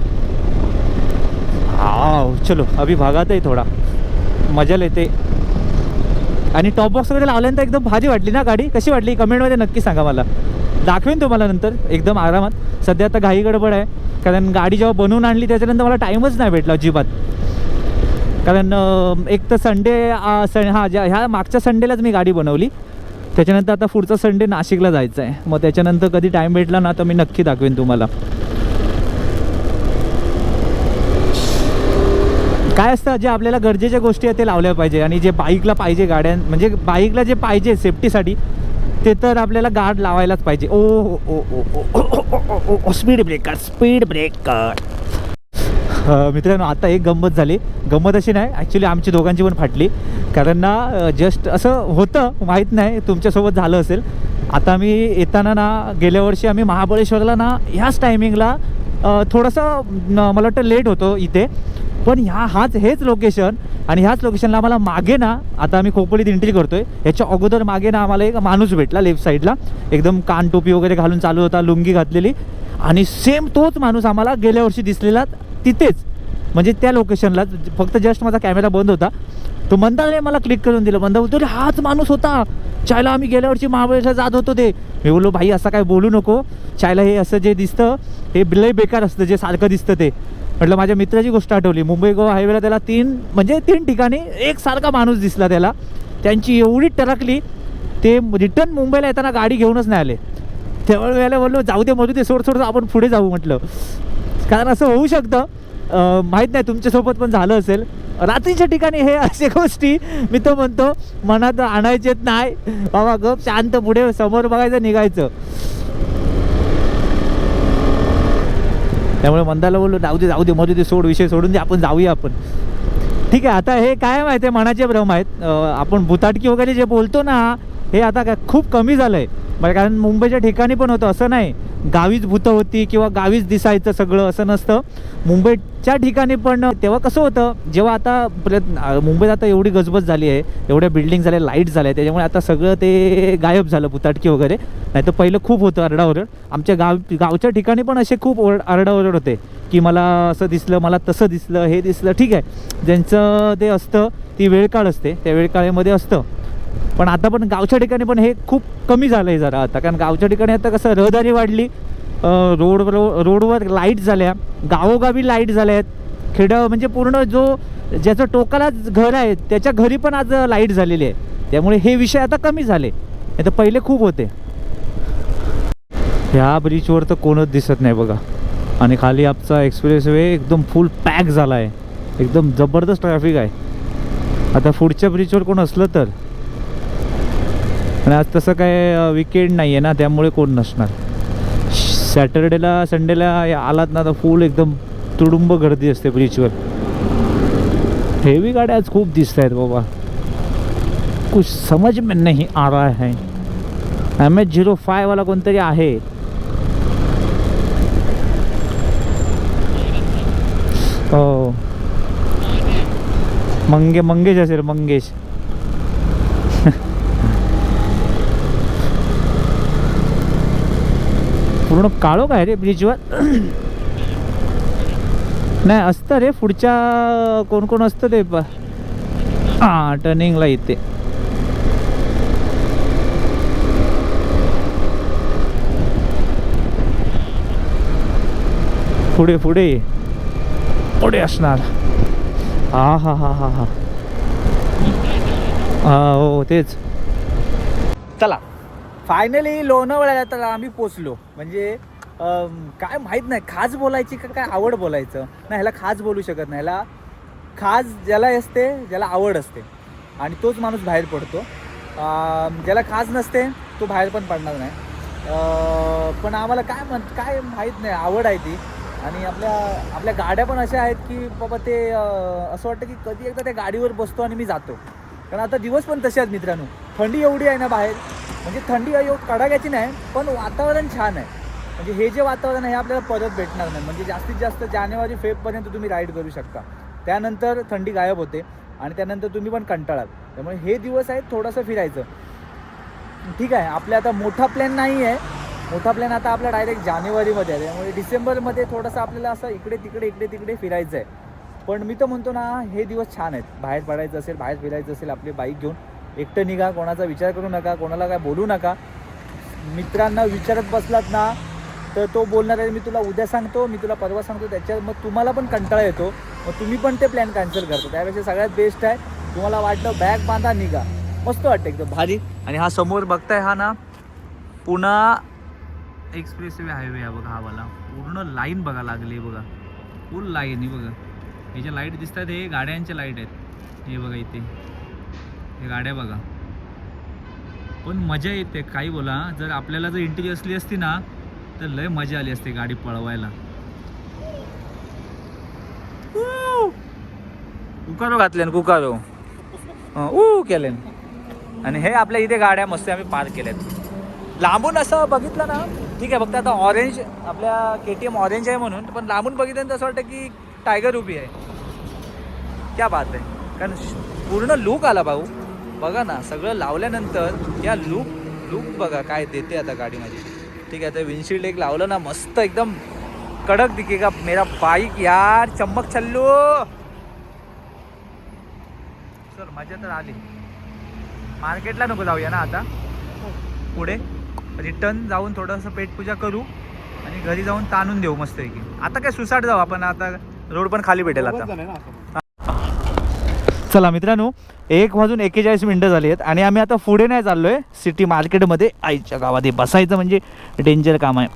S2: चलो अभी भागात आहे, थोडा मजा येते. आणि टॉप बॉक्स वगैरे लावल्यानंतर एकदम भारी वाटली ना गाडी. कशी वाटली कमेंटमध्ये नक्की सांगा मला, दाखवेन तुम्हाला नंतर एकदम आरामात. सध्या आता घाई गडबड आहे, कारण गाडी जेव्हा बनवून आणली त्याच्यानंतर मला टाईमच नाही भेटला अजिबात. कारण एक तर संडे ह्या मागच्या संडेलाच मी गाडी बनवली. त्याच्यानंतर आता पुढचा संडे नाशिकला जायचं आहे. मग त्याच्यानंतर कधी टाईम भेटला ना तर मी नक्की दाखवेन तुम्हाला. काय असतं, जे आपल्याला गरजेच्या गोष्टी आहेत ते लावल्या पाहिजे. आणि जे बाईकला पाहिजे गाड्या, म्हणजे बाईकला जे पाहिजे सेफ्टीसाठी, ते तर आपल्याला गार्ड लावायलाच पाहिजे. ओ स्पीड ब्रेकर. मित्रांनो आता एक गंमत झाली. गंमत अशी नाही, ॲक्च्युली आमची दोघांची पण फाटली. कारण ना जस्ट असं होतं, माहीत नाही तुमच्यासोबत झालं असेल. आता मी येताना ना, गेल्या वर्षी आम्ही महाबळेश्वरला ना ह्याच टायमिंगला थोडंसं मला वाटतं लेट होतो इथे, पण हेच लोकेशन. आणि ह्याच लोकेशनला आम्हाला मागे ना, आता आम्ही खोपोलीत एंट्री करतोय, ह्याच्या अगोदर मागे ना आम्हाला एक माणूस भेटला लेफ्ट साईडला, एकदम कान टोपी वगैरे घालून चालू होता, लुंगी घातलेली. आणि सेम तोच माणूस आम्हाला गेल्या वर्षी दिसलेला तिथेच, म्हणजे त्या लोकेशनला. फक्त जस्ट माझा कॅमेरा बंद होता, तो मंदाने मला क्लिक करून दिलं. मंदा बोलतो, हाच माणूस होता चायला, आम्ही गेल्या वर्षी महाबळेश्वर जात होतो ते. मी बोललो, भाई असं काय बोलू नको, चायला हे असं जे दिसतं हे लय बेकार असतं, जे सारखं दिसतं ते. म्हटलं माझ्या मित्राची गोष्ट आठवली. मुंबई गोवा हायवेला त्याला 3 ठिकाणी एकसारखा माणूस दिसला त्याला. त्यांची एवढी टरकली, ते रिटर्न मुंबईला येताना गाडी घेऊनच नाही आले. त्यावेळेला बोललो, जाऊ दे मरू दे, सोड आपण पुढे जाऊ म्हटलं. कारण असं होऊ शकतं, माहीत नाही तुमच्यासोबत पण झालं असेल. रात्रीच्या ठिकाणी हे असे गोष्टी मी तर म्हणतो मनात आणायचेच नाही. बाबा गप शांत पुढे समोर बघायचं, निघायचं. त्यामुळे मंदाला बोललो, जाऊ दे मरू दे, सोड, विषय सोडून दे, आपण जाऊया आपण. ठीक आहे. आता हे काय माहिती आहे, मनाचे भ्रम आहेत. आपण भुताटकी वगैरे जे बोलतो ना, हे आता काय खूप कमी झालं आहे. म्हणजे कारण मुंबईच्या ठिकाणी पण होतं, असं नाही गावीच भूतं होती किंवा गावीच दिसायचं सगळं, असं नसतं. मुंबईच्या ठिकाणी पण तेव्हा कसं होतं, जेव्हा आता मुंबईत आता एवढी गजबज झाली आहे, एवढ्या बिल्डिंग झाल्या, लाईट झाल्या, त्याच्यामुळे आता सगळं ते गायब झालं, भुताटकी वगैरे. नाही तर पहिलं खूप होतं आरडाओरड. आमच्या गावच्या ठिकाणी पण असे खूप आरडाओरड होते की मला असं दिसलं, मला तसं दिसलं, हे दिसलं. ठीक आहे, ज्यांचं ते असतं, ती वेळकाळ असते, त्या वेळकाळेमध्ये असतं. पण आता पण गावच्या ठिकाणी पण हे खूप कमी झालं आहे जरा आता. कारण गावच्या ठिकाणी आता कसं रहदारी वाढली, रोडवर लाईट झाल्या, गावोगावी लाईट झाल्या आहेत. खेडं म्हणजे पूर्ण ज्याचं टोकाला घर आहे त्याच्या घरी पण आज लाईट झालेली आहे. त्यामुळे हे विषय आता कमी झाले, नाही तर पहिले खूप होते. ह्या ब्रिजवर तर कोणच दिसत नाही बघा. आणि खाली आमचा एक्सप्रेस वे एकदम फुल पॅक झाला आहे, एकदम जबरदस्त ट्रॅफिक आहे. आता पुढच्या ब्रिजवर कोण असलं तर. आणि आज तसं काय विकेंड नाही आहे ना, त्यामुळे कोण नसणार. सॅटर्डेला संडेला आलात ना तर फुल एकदम तुडुंब गर्दी असते ब्रिजवर. हेवी गाड्या आज खूप दिसत आहेत बाबा, कुछ समज में नहीं आ रहा है. MH-05 वाला कोणतरी आहे. हो, मंगेश असेल, मंगेश. पूर्ण काळो काय रे ब्रिजवर. नाही असतं रे, पुढच्या कोण असतं ते हां टर्निंगला इथे. पुढे पुढे पुढे असणार. हा हा हा हा हा हा हो तेच.
S1: चला फायनली लोणावळ्याला तर आम्ही पोचलो. म्हणजे काय माहीत नाही खास बोलायची का काय आवड बोलायचं नाही, ह्याला खास बोलू शकत नाही. ह्याला खास ज्याला असते, ज्याला आवड असते आणि तोच माणूस बाहेर पडतो. ज्याला खास नसते तो बाहेर पण पडणार नाही. पण आम्हाला काय माहीत नाही, आवड आहे ती. आणि आपल्या गाड्या पण अशा आहेत की बाबा ते असं वाटतं की कधी एकदा त्या गाडीवर बसतो आणि मी जातो. कारण आता दिवस पण तसे आहेत मित्रांनो. थंडी एवढी आहे ना बाहेर, म्हणजे थंडी कडाक्याची नाही पण वातावरण छान आहे. म्हणजे हे जे वातावरण आहे हे आपल्याला परत भेटणार नाही. म्हणजे जास्तीत जास्त जानेवारी फेब्रुवारीपर्यंत तुम्ही राईड करू शकता. त्यानंतर थंडी गायब होते आणि त्यानंतर तुम्ही पण कंटाळाल. त्यामुळे हे दिवस आहेत थोडंसं फिरायचं. ठीक आहे, आपल्या आता मोठा प्लॅन नाही आहे. मोठा प्लॅन आता आपला डायरेक्ट जानेवारीमध्ये आहे. त्यामुळे डिसेंबरमध्ये थोडंसं आपल्याला असं इकडे तिकडे फिरायचं आहे. पण मी तर म्हणतो ना हे दिवस छान आहेत. बाहेर पडायचं असेल, बाहेर फिरायचं असेल, आपली बाईक घेऊन एकटं निघा. कोणाचा विचार करू नका, कोणाला काय बोलू नका. मित्रांना विचारत बसलात ना तर तो बोलणार आहे मी तुला उद्या सांगतो, मी तुला परवा सांगतो. त्याच्यात मग तुम्हाला पण कंटाळा येतो, मग तुम्ही पण ते प्लॅन कॅन्सल करतो. त्यापेक्षा सगळ्यात बेस्ट आहे तुम्हाला वाटलं बॅग बांधा निघा. मस्त वाटतं एकदम भारी. आणि हा समोर बघताय हा ना पुणा एक्सप्रेसवे हायवे आहे बघा. हा वाला पूर्ण लाईन बघा लागली बघा, फुल लाईन. ही बघा हे जे लाईट दिसतात हे गाड्यांचे लाईट आहेत. हे बघा इथे हे गाड्या बघा. पण मजा येते काही बोला. जर आपल्याला जर एंट्री असली असती ना तर लय मजा आली असते गाडी पळवायला. कुकारो घातल्यान कुकारो केले. आणि हे आपल्या इथे गाड्या मस्त आम्ही पार्क केल्यात. लांबून असं बघितलं ना ठीक आहे. फक्त आता ऑरेंज आपल्या KTM ऑरेंज आहे म्हणून, पण लांबून बघितल्यानंतर असं वाटतं की टायगर उभी आहे. क्या बात आहे. कारण पूर्ण लूक आला भाऊ. बघा ना सगळं लावल्यानंतर या लूक बघा काय देते आता गाडीमध्ये. ठीक आहे, तर विंडशील्ड एक लावलं ना मस्त एकदम कडक दिखेगा मेरा बाईक यार. चम्मक छल्लू सर मजा तर आली. मार्केटला नको जाऊया ना आता, पुढे रिटर्न जाऊन थोडंसं पेटपूजा करू आणि घरी जाऊन ताणून देऊ मस्तपैकी. आता काय सुसाट जाऊ आपण, आता रोड पण खाली भेटेल आता. चला मित्रांनो 1:41 झाली आहेत आणि आम्ही आता पुढे नाही चाललोय सिटी मार्केटमध्ये. आईच्या गावात बसायचं म्हणजे डेंजर काम आहे.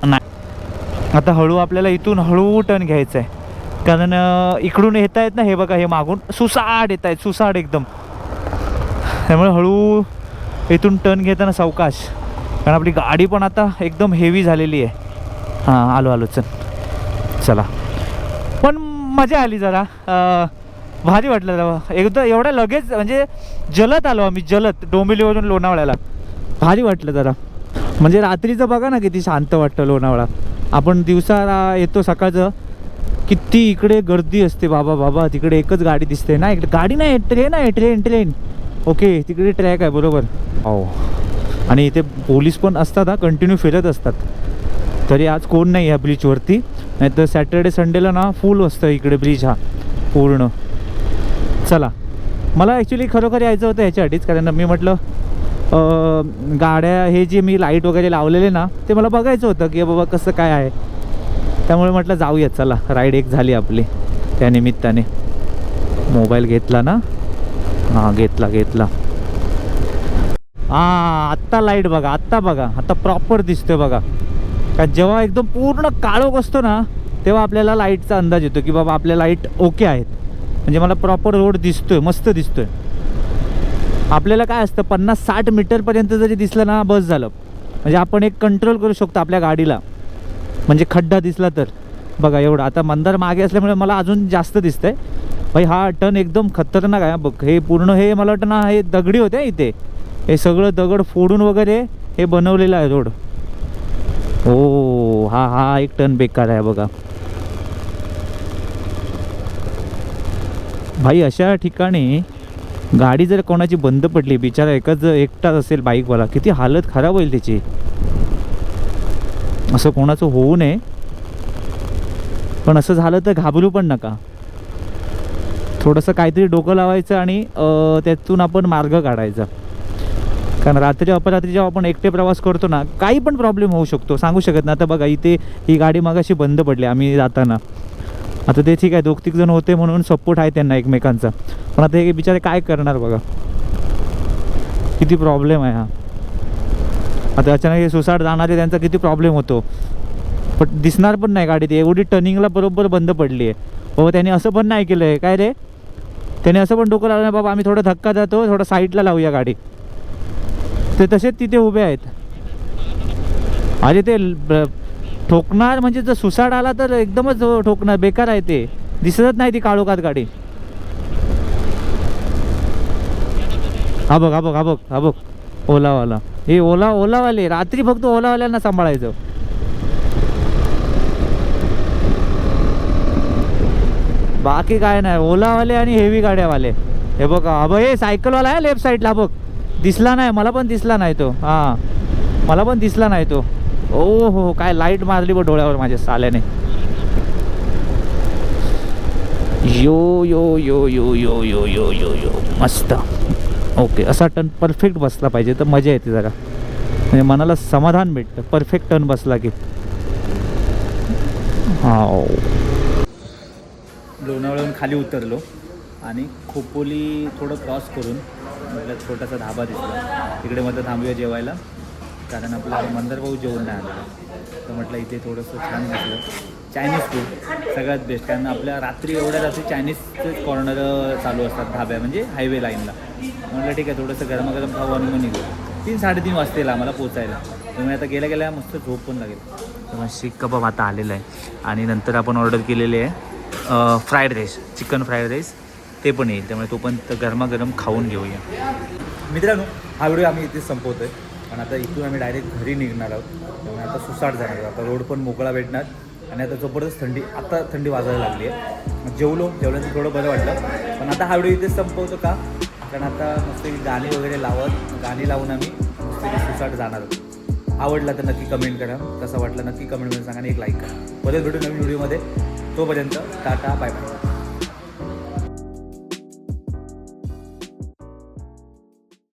S1: नाही आता हळू आपल्याला इथून हळू टर्न घ्यायचं आहे. कारण इकडून येत आहेत ना हे बघा, हे मागून सुसाट येत आहेत, सुसाट एकदम. त्यामुळे हळू इथून टर्न घेताना सावकाश. कारण आपली गाडी पण आता एकदम हेवी झालेली आहे. हां आलो चला. पण मजा आली जरा, भारी वाटलं जरा. एकदा एवढ्या लगेच म्हणजे जलद आलो आम्ही, जलद डोंबिवलीवरून लोणावळ्याला. भारी वाटलं जरा. म्हणजे रात्रीचं बघा ना किती शांत वाटतं लोणावळा. आपण दिवसा येतो सकाळचं किती इकडे गर्दी असते बाबा. तिकडे एकच गाडी दिसते ना, इकडे गाडी नाही ट्रेन आहे, ट्रेन. ओके तिकडे ट्रॅक आहे बरोबर. हो आणि इथे पोलीस पण असतात, कंटिन्यू फिरत असतात. तरी आज कोण नाही ह्या ब्रिजवरती, नाही तर सॅटर्डे संडेला ना फुल असतं इकडे ब्रिज हा पूर्ण. चला मला ॲक्च्युली खरोखर यायचं होतं ह्याच्यासाठीच. कारण मी म्हटलं गाड्या हे जे मी लाईट वगैरे लावलेले ना ते मला बघायचं होतं की बाबा कसं काय आहे. त्यामुळे म्हटलं जाऊया चला, राईड एक झाली आपली त्यानिमित्ताने. मोबाईल घेतला ना, हां घेतला. हां आत्ता लाईट बघा, आता प्रॉपर दिसतोय बघा. का जेव्हा एकदम पूर्ण काळोख असतो ना तेव्हा आपल्याला लाईटचा अंदाज येतो की बाबा आपल्या लाईट ओके आहेत. म्हणजे मला प्रॉपर रोड दिसतोय, मस्त दिसतोय. आपल्याला काय असतं 50-60 मीटरपर्यंत जरी दिसलं ना बस झालं. म्हणजे आपण एक कंट्रोल करू शकतो आपल्या गाडीला. म्हणजे खड्डा दिसला तर बघा एवढं. आता मंदार मागे असल्यामुळे मला अजून जास्त दिसतंय भाई. हा टर्न एकदम खतरनाक आहे बघ. हे पूर्ण हे मला वाटतं ना हे दगडी होते इथे, हे सगळं दगड फोडून वगैरे हे बनवलेलं आहे रोड. हो हा एक टर्न बेकार आहे बघा भाई. अशा ठिकाणी गाडी जर कोणाची बंद पडली, बिचारा एकटाच असेल बाईकवाला, किती हालत खराब होईल त्याची. असं कोणाचं होऊ नये, पण असं झालं तर घाबरू पण नका.
S2: थोडंसं काहीतरी डोकं लावायचं आणि त्यातून आपण मार्ग काढायचा. कारण रात्री अपरात्री जेव्हा आपण एकटे प्रवास करतो ना, काही पण प्रॉब्लेम होऊ शकतो, सांगू शकत ना. आता बघा इथे ही गाडी मगाशी बंद पडली आम्ही जाताना. आता ते ठीक आहे, 2-3 जण होते म्हणून सपोर्ट आहे त्यांना एकमेकांचा, पण आता हे बिचारे काय करणार बघा, किती प्रॉब्लेम आहे हा. आता अचानक हे सुसाट जाणारे त्यांचा किती प्रॉब्लेम होतो, पण दिसणार पण नाही गाडी. ती एवढी टर्निंगला बरोबर बंद पडली आहे. हो, त्याने असं पण नाही केलं आहे काय रे, त्याने असं पण डोकं लावलं नाही बाबा आम्ही थोडं धक्का जातो, थोडं साईडला लावूया गाडी. ते तसेच तिथे उभे आहेत. अरे ते ठोकणार म्हणजे जर सुसाट आला तर एकदमच ठोकणार, बेकार आहे ते, दिसतच नाही ती काळोखात गाडी. हा बघ हा बघ हा बघ हा बघ, ओलावाला. हे ओलावाले रात्री फक्त ओलावाल्यांना सांभाळायचं. बाकी काय नाही, ओलावाले आणि हेवी गाड्यावाले. हे बघा, अबं हे सायकलवाला आहे लेफ्ट साईडला बघ, दिसला नाही मला, पण दिसला नाही तो. हां, मला पण दिसला नाही तो. ओ हो, काय लाईट मारली बघ डोळ्यावर माझ्या साल्याने. यो यो यो यो यो यो यो यो यो, मस्त. ओके, असा टर्न परफेक्ट बसला पाहिजे तर मजा येते जरा, म्हणजे मनाला समाधान भेटतं परफेक्ट टर्न बसला की. हा,
S1: लोणावळ्याहून खाली उतरलो आणि खोपोली थोडं क्रॉस करून म्हटलं छोटासा धाबा दिसला, तिकडे म्हटलं थांबूया जेवायला, कारण आपला मंदार भाऊ जेवण नाही आलेलं. तर म्हटलं इथे थोडंसं छान दिसलं, चायनीज फूड सगळ्यात बेस्ट. कारण आपल्या रात्री एवढ्या रात्री चायनीजचेच कॉर्नर चालू असतात धाब्या, म्हणजे हायवे लाईनला. म्हटलं ठीक आहे, थोडंसं गरमागरम खाऊ आणि मग निघू. 3-3:30 वाजतील आम्हाला पोचायला, त्यामुळे आता गेल्या गेल्या मस्त झोप पण लागेल. तर शीख कबाब आता आलेलं आहे आणि नंतर आपण ऑर्डर केलेले आहे fried rice, chicken fried rice, ते पण येईल. त्यामुळे तो पण गरमागरम खाऊन घेऊया. मित्रांनो, हा व्हिडिओ आम्ही इथे संपवतो आहे, पण आता इथून आम्ही डायरेक्ट घरी निघणार आहोत. त्यामुळे आता सुसाट जाणार आहोत. आता रोड पण मोकळा भेटणार आणि आता जबरदस्त थंडी, आता थंडी वाजायला लागली आहे. जेवल्यानंतर थोडं बरं वाटलं, पण आता हा व्हिडिओ इथेच संपवतो का, कारण आता मस्त गाणी वगैरे गाणी लावून आम्ही मस्त सुसाट जाणार आहोत. आवडला तर नक्की कमेंट करा, कसा वाटला नक्की कमेंटमध्ये सांगा आणि एक लाईक करा. परत भेटू नवीन व्हिडिओमध्ये. तोपर्यंत टाटा, बाय बाय.